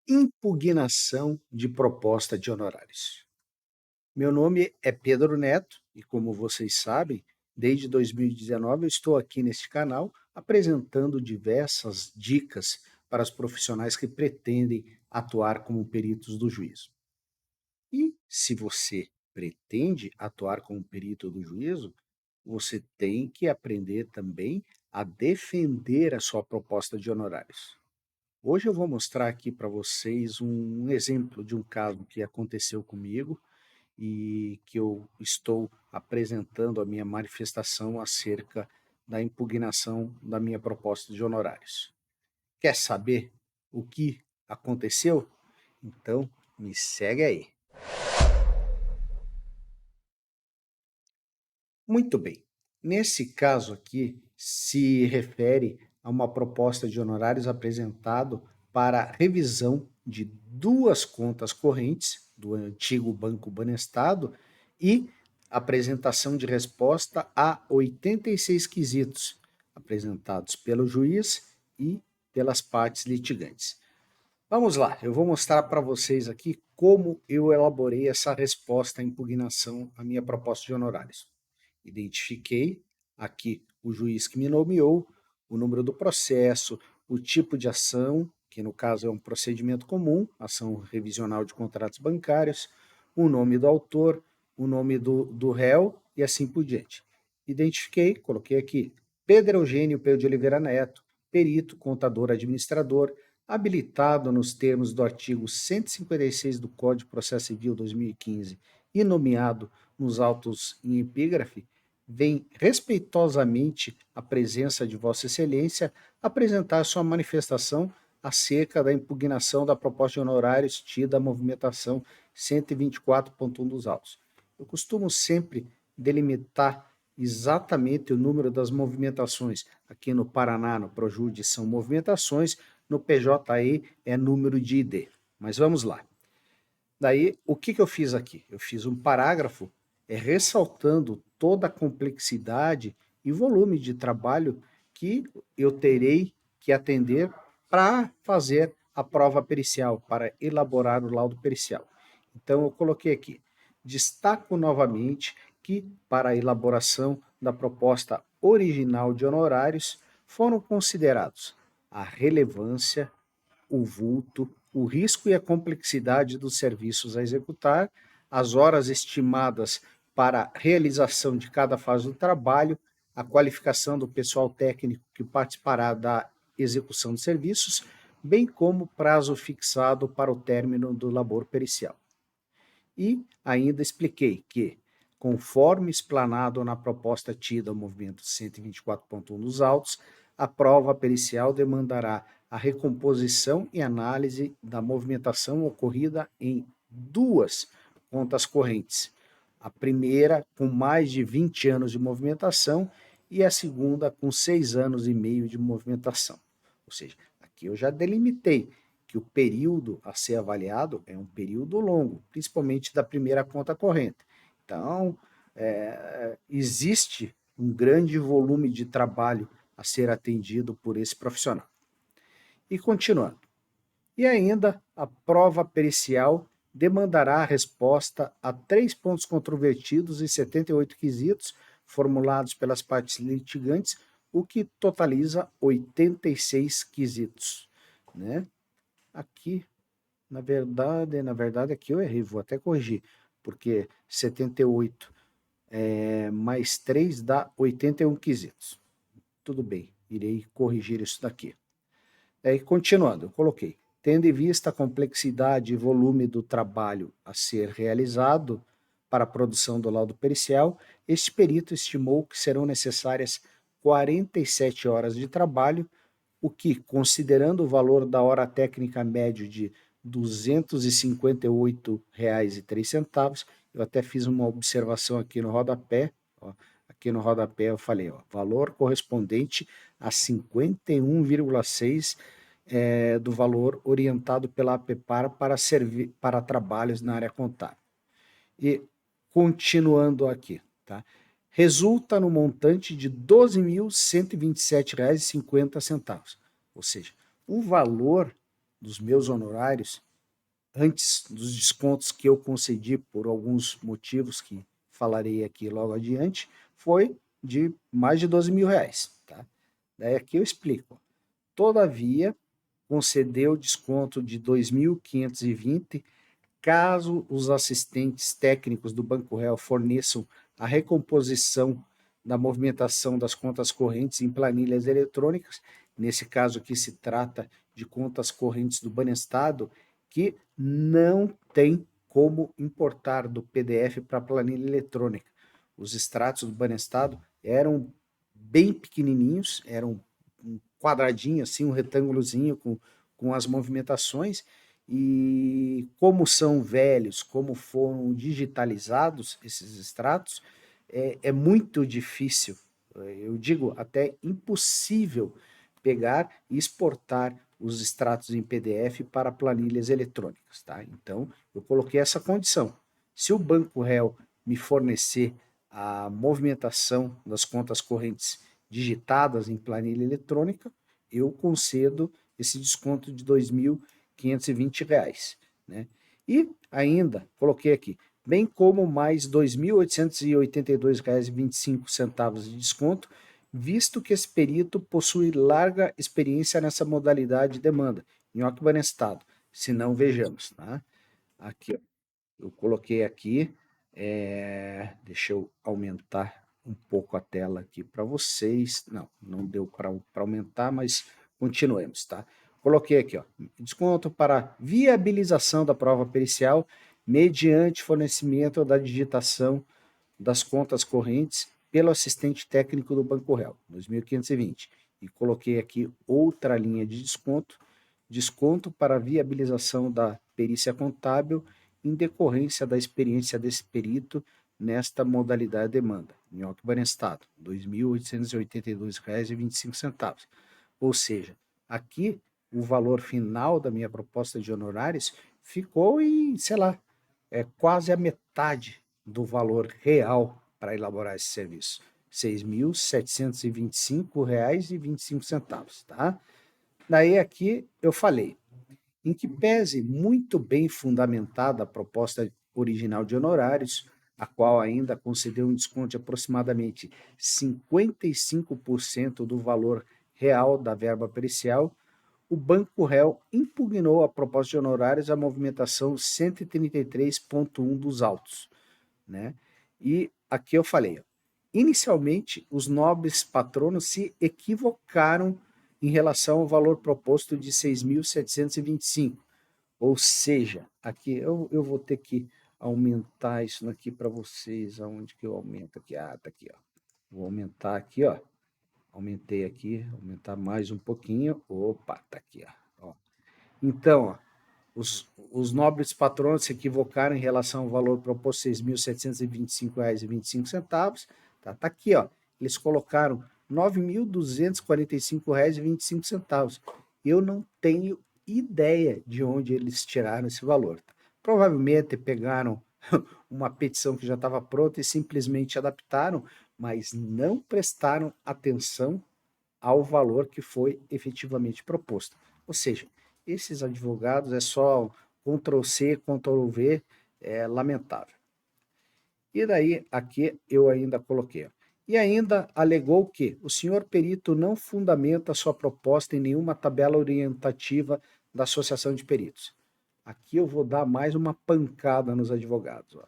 Impugnação de proposta de honorários. Meu nome é Pedro Neto e, como vocês sabem, desde 2019 eu estou aqui neste canal apresentando diversas dicas para os profissionais que pretendem atuar como peritos do juízo. E se você pretende atuar como perito do juízo, você tem que aprender também a defender a sua proposta de honorários. Hoje eu vou mostrar aqui para vocês um exemplo de um caso que aconteceu comigo e que eu estou apresentando a minha manifestação acerca da impugnação da minha proposta de honorários. Quer saber o que aconteceu? Então me segue aí. Muito bem. Nesse caso aqui, se refere a uma proposta de honorários apresentado para revisão de duas contas correntes do antigo Banco Banestado e apresentação de resposta a 86 quesitos apresentados pelo juiz e pelas partes litigantes. Vamos lá, eu vou mostrar para vocês aqui como eu elaborei essa resposta à impugnação à minha proposta de honorários. Identifiquei aqui o juiz que me nomeou, o número do processo, o tipo de ação, que no caso é um procedimento comum, ação revisional de contratos bancários, o nome do autor, o nome do réu e assim por diante. Identifiquei, coloquei aqui Pedro Eugênio Peu de Oliveira Neto, perito, contador, administrador, habilitado nos termos do artigo 156 do Código de Processo Civil 2015 e nomeado nos autos em epígrafe, vem respeitosamente à presença de Vossa Excelência apresentar sua manifestação acerca da impugnação da proposta de honorários tida a movimentação 124.1 dos autos. Eu costumo sempre delimitar exatamente o número das movimentações. Aqui no Paraná, no Projude, são movimentações, no PJE é número de ID. Mas vamos lá. Daí, o que eu fiz aqui? Eu fiz um parágrafo ressaltando toda a complexidade e volume de trabalho que eu terei que atender para fazer a prova pericial, para elaborar o laudo pericial. Então, eu coloquei aqui, destaco novamente que, para a elaboração da proposta original de honorários, foram considerados a relevância, o vulto, o risco e a complexidade dos serviços a executar, as horas estimadas para a realização de cada fase do trabalho, a qualificação do pessoal técnico que participará da execução de serviços, bem como o prazo fixado para o término do labor pericial. E ainda expliquei que, conforme explanado na proposta tida ao movimento 124.1 dos autos, a prova pericial demandará a recomposição e análise da movimentação ocorrida em duas contas correntes. A primeira com mais de 20 anos de movimentação e a segunda com 6 anos e meio de movimentação. Ou seja, aqui eu já delimitei que o período a ser avaliado é um período longo, principalmente da primeira conta corrente. Então, existe um grande volume de trabalho a ser atendido por esse profissional. E continuando. E ainda, a prova pericial demandará a resposta a 3 pontos controvertidos e 78 quesitos formulados pelas partes litigantes, o que totaliza 86 quesitos, né? Aqui, na verdade aqui eu errei, vou até corrigir, porque 78 mais 3 dá 81 quesitos. Tudo bem, irei corrigir isso daqui. Continuando, eu coloquei, tendo em vista a complexidade e volume do trabalho a ser realizado para a produção do laudo pericial, este perito estimou que serão necessárias 47 horas de trabalho, o que, considerando o valor da hora técnica médio de R$ 258,03, eu até fiz uma observação aqui no rodapé, ó, aqui no rodapé eu falei, ó, valor correspondente a 51,6 do valor orientado pela APPAR para trabalhos na área contábil. E continuando aqui, tá? Resulta no montante de R$ 12.127,50, ou seja, o valor dos meus honorários, antes dos descontos que eu concedi por alguns motivos que falarei aqui logo adiante, foi de mais de R$ 12.000, tá? Daí aqui eu explico. Todavia, concedeu desconto de 2.520 caso os assistentes técnicos do Banco Real forneçam a recomposição da movimentação das contas correntes em planilhas eletrônicas. Nesse caso aqui se trata de contas correntes do Banestado que não tem como importar do PDF para a planilha eletrônica. Os extratos do Banestado eram bem pequenininhos, eram um quadradinho assim, um retângulozinho com as movimentações, e como são velhos, como foram digitalizados esses extratos, é muito difícil, eu digo até impossível, pegar e exportar os extratos em PDF para planilhas eletrônicas, tá? Então, eu coloquei essa condição. Se o Banco Réu me fornecer a movimentação das contas correntes digitadas em planilha eletrônica, eu concedo esse desconto de R$ 2.520, né? E ainda coloquei aqui, bem como mais R$ 2.882,25 de desconto, visto que esse perito possui larga experiência nessa modalidade de demanda, nhoque banestado. Se não, vejamos, tá? Aqui, eu coloquei aqui, deixa eu aumentar um pouco a tela aqui para vocês. Não deu para aumentar, mas continuemos, tá? Coloquei aqui, ó, desconto para viabilização da prova pericial mediante fornecimento da digitação das contas correntes pelo assistente técnico do Banco Real, 2.520. E coloquei aqui outra linha de desconto, desconto para viabilização da perícia contábil em decorrência da experiência desse perito nesta modalidade de demanda. Nhoque Banestado, R$ 2.882,25. Ou seja, aqui o valor final da minha proposta de honorários ficou em, sei lá, quase a metade do valor real para elaborar esse serviço. R$ 6.725,25, tá? Daí aqui eu falei, em que pese muito bem fundamentada a proposta original de honorários, a qual ainda concedeu um desconto de aproximadamente 55% do valor real da verba pericial, o Banco Réu impugnou a proposta de honorários à movimentação 133.1 dos autos, né? E aqui eu falei, ó, inicialmente os nobres patronos se equivocaram em relação ao valor proposto de 6.725, ou seja, aqui eu vou ter que aumentar isso aqui para vocês. Aonde que eu aumento aqui? Ah, tá aqui, ó. Vou aumentar aqui, ó. Aumentei aqui, aumentar mais um pouquinho. Opa, tá aqui, ó. Então, ó, os nobres patronos se equivocaram em relação ao valor proposto, R$ 6.725,25. Tá aqui, ó. Eles colocaram R$ 9.245,25. Eu não tenho ideia de onde eles tiraram esse valor. Provavelmente pegaram uma petição que já estava pronta e simplesmente adaptaram, mas não prestaram atenção ao valor que foi efetivamente proposto. Ou seja, esses advogados é só Ctrl+C, Ctrl+V, é lamentável. E daí, aqui eu ainda coloquei, ó, e ainda alegou que o senhor perito não fundamenta sua proposta em nenhuma tabela orientativa da Associação de Peritos. Aqui eu vou dar mais uma pancada nos advogados, ó.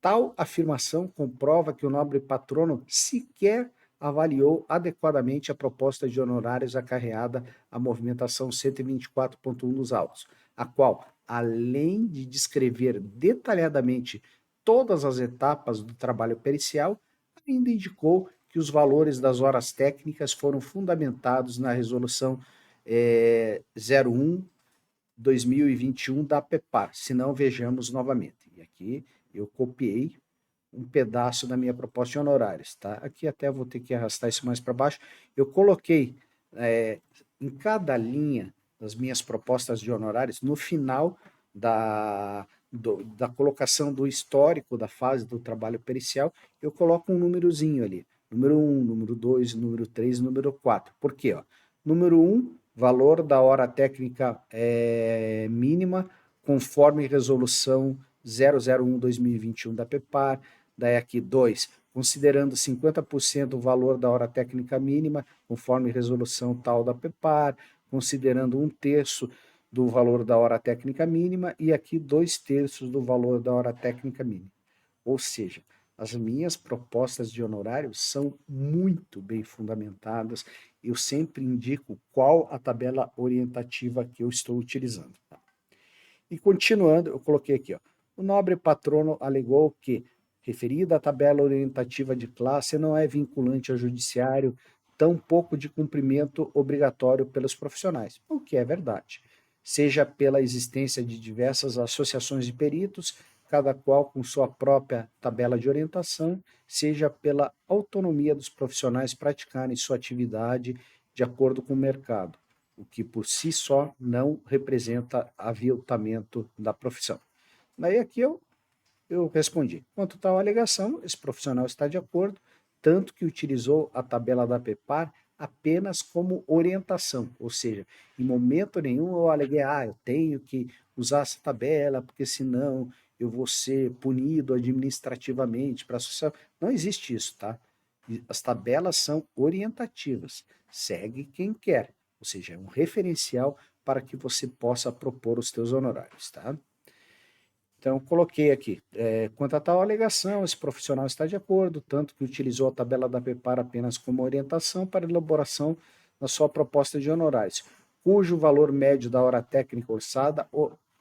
Tal afirmação comprova que o nobre patrono sequer avaliou adequadamente a proposta de honorários acarreada à movimentação 124.1 dos autos, a qual, além de descrever detalhadamente todas as etapas do trabalho pericial, ainda indicou que os valores das horas técnicas foram fundamentados na resolução 01/2021 da APEPAR, se não vejamos novamente. E aqui eu copiei um pedaço da minha proposta de honorários, tá? Aqui até vou ter que arrastar isso mais para baixo. Eu coloquei em cada linha das minhas propostas de honorários, no final da colocação do histórico da fase do trabalho pericial, eu coloco um númerozinho ali. Número 1, número 2, número 3, número 4. Por quê? Ó? Número 1 valor da hora técnica mínima, conforme resolução 001/2021 da PEPAR. Daí aqui 2, considerando 50% o valor da hora técnica mínima, conforme resolução tal da PEPAR, considerando 1/3 do valor da hora técnica mínima e aqui 2/3 do valor da hora técnica mínima. Ou seja, as minhas propostas de honorário são muito bem fundamentadas. Eu sempre indico qual a tabela orientativa que eu estou utilizando. Tá? E continuando, eu coloquei aqui, ó, o nobre patrono alegou que, referida à tabela orientativa de classe, não é vinculante ao judiciário, tampouco de cumprimento obrigatório pelos profissionais, o que é verdade, seja pela existência de diversas associações de peritos, cada qual com sua própria tabela de orientação, seja pela autonomia dos profissionais praticarem sua atividade de acordo com o mercado, o que por si só não representa aviltamento da profissão. Daí aqui eu respondi, quanto tal alegação, esse profissional está de acordo, tanto que utilizou a tabela da PEPAR apenas como orientação, ou seja, em momento nenhum eu aleguei, eu tenho que usar essa tabela, porque senão eu vou ser punido administrativamente para a associação. Não existe isso, tá? As tabelas são orientativas, segue quem quer, ou seja, é um referencial para que você possa propor os teus honorários, tá? Então, coloquei aqui, quanto a tal alegação, esse profissional está de acordo, tanto que utilizou a tabela da PEPAR apenas como orientação para elaboração da sua proposta de honorários, cujo valor médio da hora técnica orçada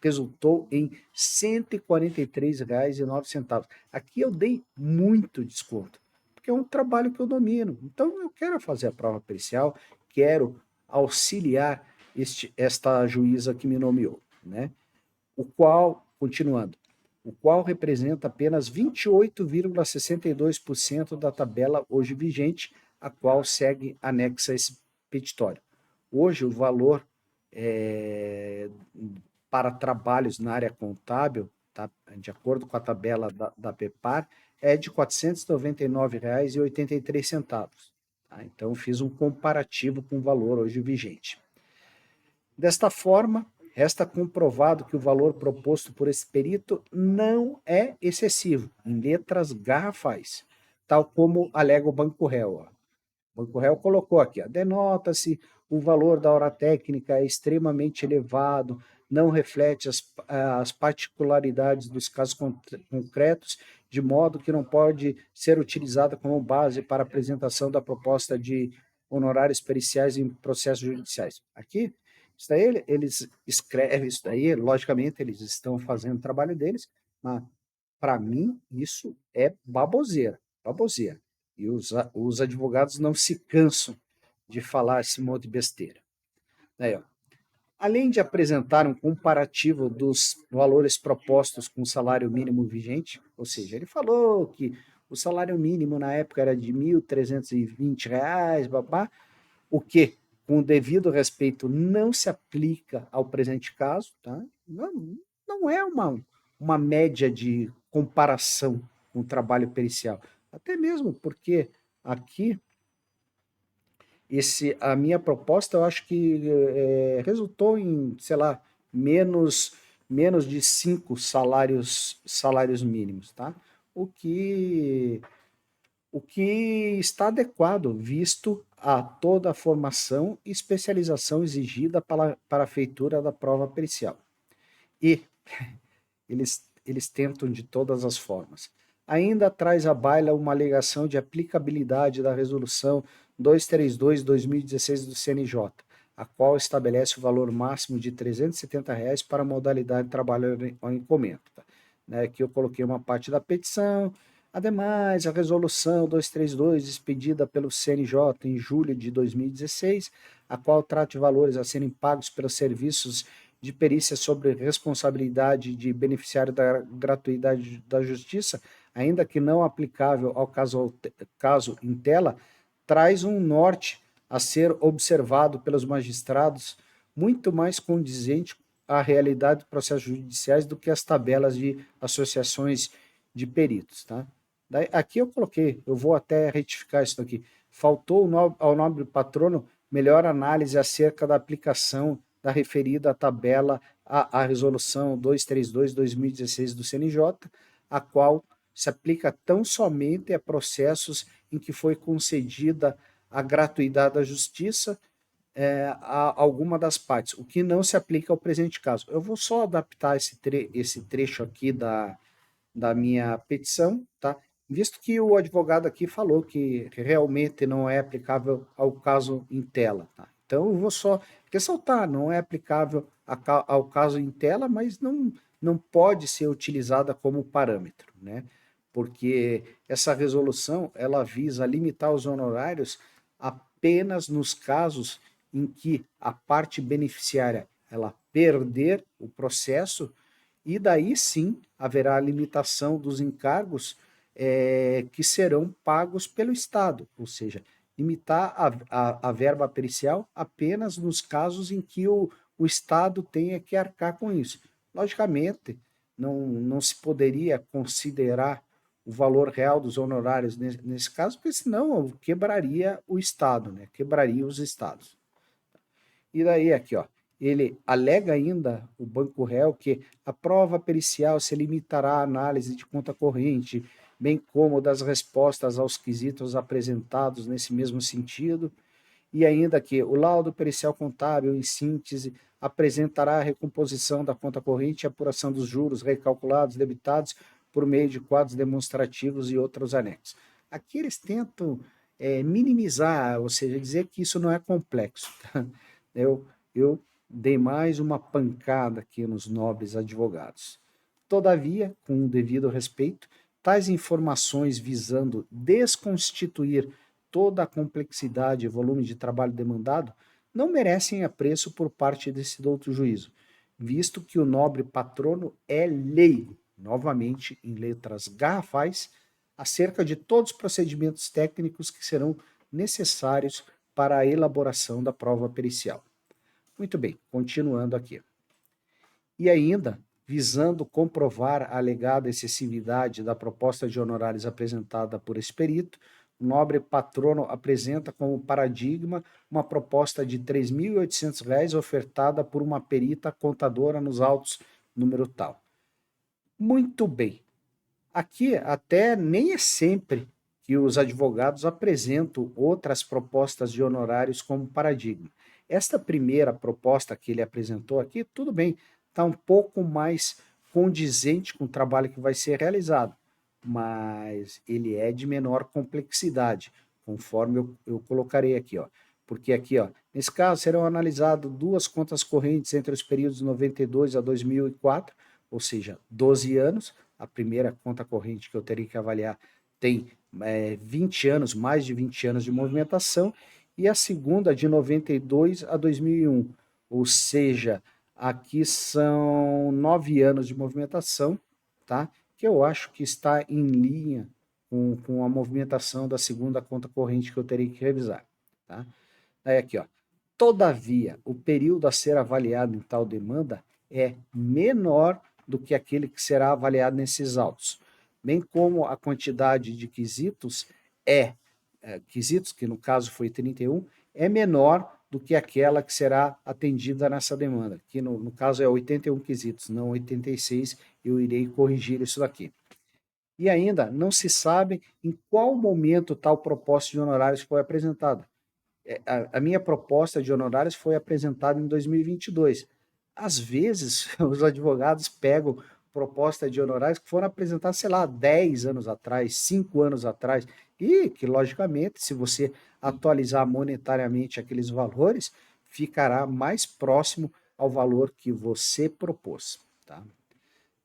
resultou em R$ 143,09. Aqui eu dei muito desconto, porque é um trabalho que eu domino. Então, eu quero fazer a prova pericial, quero auxiliar esta juíza que me nomeou, né? O qual, continuando, o qual representa apenas 28,62% da tabela hoje vigente, a qual segue anexa a esse petitório. Hoje, o valor para trabalhos na área contábil, tá, de acordo com a tabela da PEPAR, é de R$ 499,83. Tá? Então, fiz um comparativo com o valor hoje vigente. Desta forma, resta comprovado que o valor proposto por esse perito não é excessivo, em letras garrafais, tal como alega o Banco Réu. O Banco Réu colocou aqui, denota-se o valor da hora técnica é extremamente elevado, não reflete as particularidades dos casos concretos, de modo que não pode ser utilizada como base para apresentação da proposta de honorários periciais em processos judiciais. Aqui, isso daí, eles escrevem isso daí, logicamente eles estão fazendo o trabalho deles, mas para mim isso é baboseira, baboseira. E os advogados não se cansam de falar esse monte de besteira. Aí, ó. Além de apresentar um comparativo dos valores propostos com o salário mínimo vigente, ou seja, ele falou que o salário mínimo na época era de R$ 1.320, babá, o que, com o devido respeito, não se aplica ao presente caso, tá? Não é uma média de comparação com o trabalho pericial. Até mesmo porque aqui a minha proposta, eu acho que resultou em, sei lá, menos de 5 salários mínimos, tá? O que, o que está adequado, visto a toda a formação e especialização exigida para a feitura da prova pericial. E eles tentam de todas as formas. Ainda traz à baila uma alegação de aplicabilidade da resolução 232/2016 do CNJ, a qual estabelece o valor máximo de R$ 370 para a modalidade de trabalho ao encomenda. Né? Aqui eu coloquei uma parte da petição. Ademais, a resolução 232, expedida pelo CNJ em julho de 2016, a qual trata de valores a serem pagos pelos serviços de perícia sobre responsabilidade de beneficiário da gratuidade da justiça, ainda que não aplicável ao caso em tela, traz um norte a ser observado pelos magistrados muito mais condizente à realidade dos processos judiciais do que as tabelas de associações de peritos. Tá? Daí, aqui eu coloquei, eu vou até retificar isso aqui, faltou ao nobre patrono melhor análise acerca da aplicação da referida tabela à resolução 232/2016 do CNJ, a qual se aplica tão somente a processos em que foi concedida a gratuidade da justiça a alguma das partes, o que não se aplica ao presente caso. Eu vou só adaptar esse trecho aqui da minha petição, tá? Visto que o advogado aqui falou que realmente não é aplicável ao caso em tela, tá? Então eu vou só ressaltar, não é aplicável ao caso em tela, mas não pode ser utilizada como parâmetro, né? Porque essa resolução ela visa limitar os honorários apenas nos casos em que a parte beneficiária ela perder o processo e daí sim haverá a limitação dos encargos que serão pagos pelo Estado, ou seja, limitar a verba pericial apenas nos casos em que o Estado tenha que arcar com isso. Logicamente, não se poderia considerar o valor real dos honorários nesse caso, porque senão quebraria o Estado, né? Quebraria os Estados. E daí aqui, ó, ele alega ainda, o banco réu, que a prova pericial se limitará à análise de conta corrente, bem como das respostas aos quesitos apresentados nesse mesmo sentido, e ainda que o laudo pericial contábil, em síntese, apresentará a recomposição da conta corrente e apuração dos juros recalculados, debitados, por meio de quadros demonstrativos e outros anexos. Aqui eles tentam minimizar, ou seja, dizer que isso não é complexo. Tá? Eu dei mais uma pancada aqui nos nobres advogados. Todavia, com o devido respeito, tais informações visando desconstituir toda a complexidade e volume de trabalho demandado não merecem apreço por parte desse douto juízo, visto que o nobre patrono é leigo, novamente em letras garrafais, acerca de todos os procedimentos técnicos que serão necessários para a elaboração da prova pericial. Muito bem, continuando aqui. E ainda, visando comprovar a alegada excessividade da proposta de honorários apresentada por esse perito, o nobre patrono apresenta como paradigma uma proposta de R$ 3.800 ofertada por uma perita contadora nos autos número tal. Muito bem. Aqui até nem é sempre que os advogados apresentam outras propostas de honorários como paradigma. Esta primeira proposta que ele apresentou aqui, tudo bem, está um pouco mais condizente com o trabalho que vai ser realizado, mas ele é de menor complexidade, conforme eu colocarei aqui, ó. Porque aqui, ó, nesse caso serão analisadas duas contas correntes entre os períodos de 92 a 2004, ou seja, 12 anos. A primeira conta corrente que eu teria que avaliar tem 20 anos, mais de 20 anos de movimentação, e a segunda de 92 a 2001, ou seja, aqui são 9 anos de movimentação, tá? Que eu acho que está em linha com a movimentação da segunda conta corrente que eu teria que revisar, tá? Aí aqui, ó. Todavia, o período a ser avaliado em tal demanda é menor do que aquele que será avaliado nesses autos, bem como a quantidade de quesitos quesitos, que no caso foi 31, é menor do que aquela que será atendida nessa demanda, que no caso é 81 quesitos, não 86, eu irei corrigir isso daqui. E ainda não se sabe em qual momento tal proposta de honorários foi apresentada. A minha proposta de honorários foi apresentada em 2022. Às vezes, os advogados pegam proposta de honorários que foram apresentadas, sei lá, 10 anos atrás, 5 anos atrás, e que, logicamente, se você atualizar monetariamente aqueles valores, ficará mais próximo ao valor que você propôs. Tá?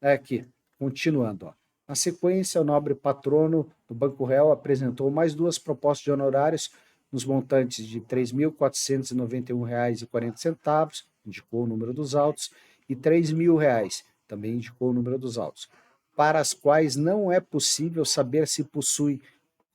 Aqui, continuando. Ó. Na sequência, o nobre patrono do Banco Real apresentou mais duas propostas de honorários nos montantes de R$ 3.491,40, indicou o número dos autos, e R$ 3.000, também indicou o número dos autos, para as quais não é possível saber se possui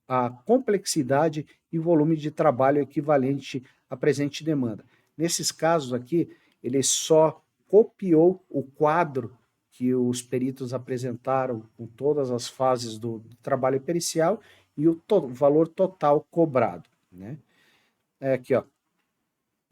a complexidade e volume de trabalho equivalente à presente demanda. Nesses casos aqui, ele só copiou o quadro que os peritos apresentaram com todas as fases do trabalho pericial e o valor total cobrado. Né? Aqui, ó.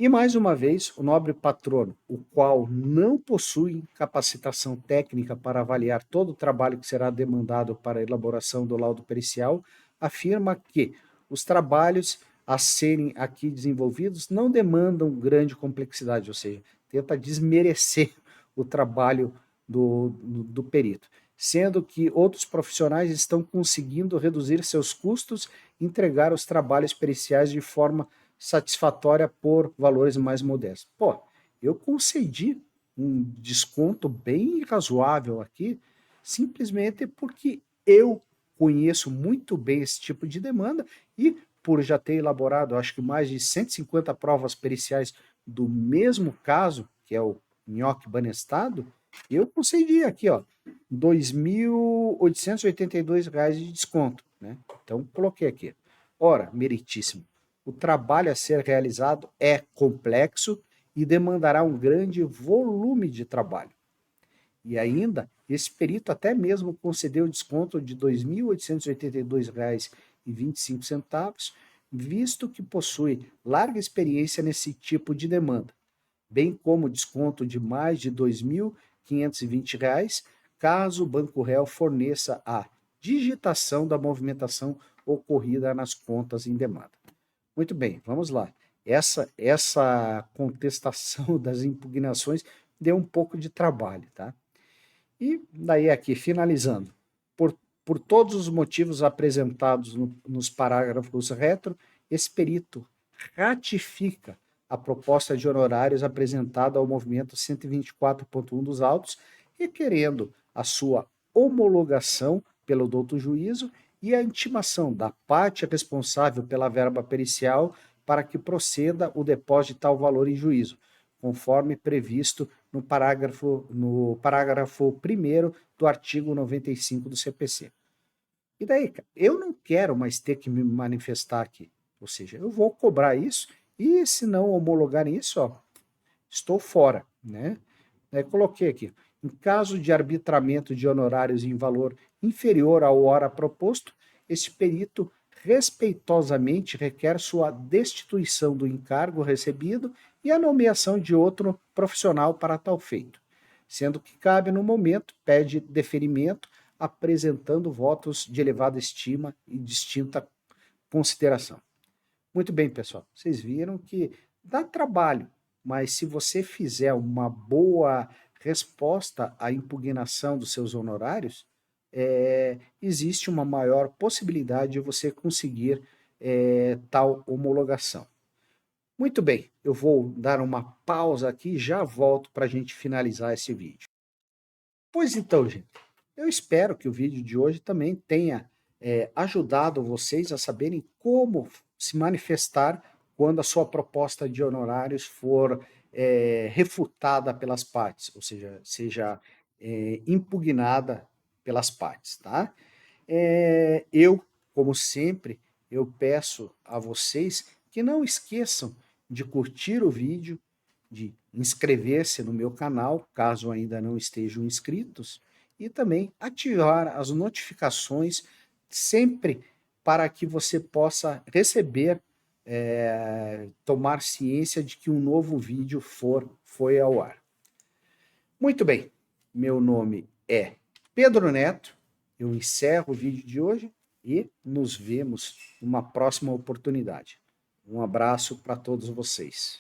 E mais uma vez, o nobre patrono, o qual não possui capacitação técnica para avaliar todo o trabalho que será demandado para a elaboração do laudo pericial, afirma que os trabalhos a serem aqui desenvolvidos não demandam grande complexidade, ou seja, tenta desmerecer o trabalho do perito, sendo que outros profissionais estão conseguindo reduzir seus custos e entregar os trabalhos periciais de forma satisfatória por valores mais modestos. Pô, eu concedi um desconto bem razoável aqui, simplesmente porque eu conheço muito bem esse tipo de demanda e por já ter elaborado, acho que mais de 150 provas periciais do mesmo caso, que é o nhoque banestado, eu concedi aqui, ó, R$ 2.882 de desconto, né? Então, coloquei aqui. Ora, meritíssimo, o trabalho a ser realizado é complexo e demandará um grande volume de trabalho. E ainda, esse perito até mesmo concedeu desconto de R$ 2.882,25, visto que possui larga experiência nesse tipo de demanda, bem como desconto de mais de R$ 2.520, caso o banco réu forneça a digitação da movimentação ocorrida nas contas em demanda. Muito bem, vamos lá. Essa contestação das impugnações deu um pouco de trabalho, tá? E daí aqui, finalizando, por todos os motivos apresentados nos parágrafos retro, esse perito ratifica a proposta de honorários apresentada ao movimento 124.1 dos autos, requerendo a sua homologação pelo douto juízo e a intimação da parte responsável pela verba pericial para que proceda o depósito de tal valor em juízo, conforme previsto no parágrafo 1º do artigo 95 do CPC. E daí, cara, eu não quero mais ter que me manifestar aqui. Ou seja, eu vou cobrar isso e se não homologarem isso, ó, estou fora, né? Coloquei aqui. Em caso de arbitramento de honorários em valor inferior ao hora proposto, esse perito respeitosamente requer sua destituição do encargo recebido e a nomeação de outro profissional para tal feito, sendo que cabe no momento, pede deferimento, apresentando votos de elevada estima e distinta consideração. Muito bem, pessoal, vocês viram que dá trabalho, mas se você fizer uma boa resposta à impugnação dos seus honorários, existe uma maior possibilidade de você conseguir tal homologação. Muito bem, eu vou dar uma pausa aqui e já volto para a gente finalizar esse vídeo. Pois então, gente, eu espero que o vídeo de hoje também tenha ajudado vocês a saberem como se manifestar quando a sua proposta de honorários for refutada pelas partes, ou seja impugnada pelas partes, tá? Eu, como sempre, eu peço a vocês que não esqueçam de curtir o vídeo, de inscrever-se no meu canal, caso ainda não estejam inscritos, e também ativar as notificações sempre para que você possa receber, tomar ciência de que um novo vídeo foi ao ar. Muito bem, meu nome é Pedro Neto, eu encerro o vídeo de hoje e nos vemos numa próxima oportunidade. Um abraço para todos vocês.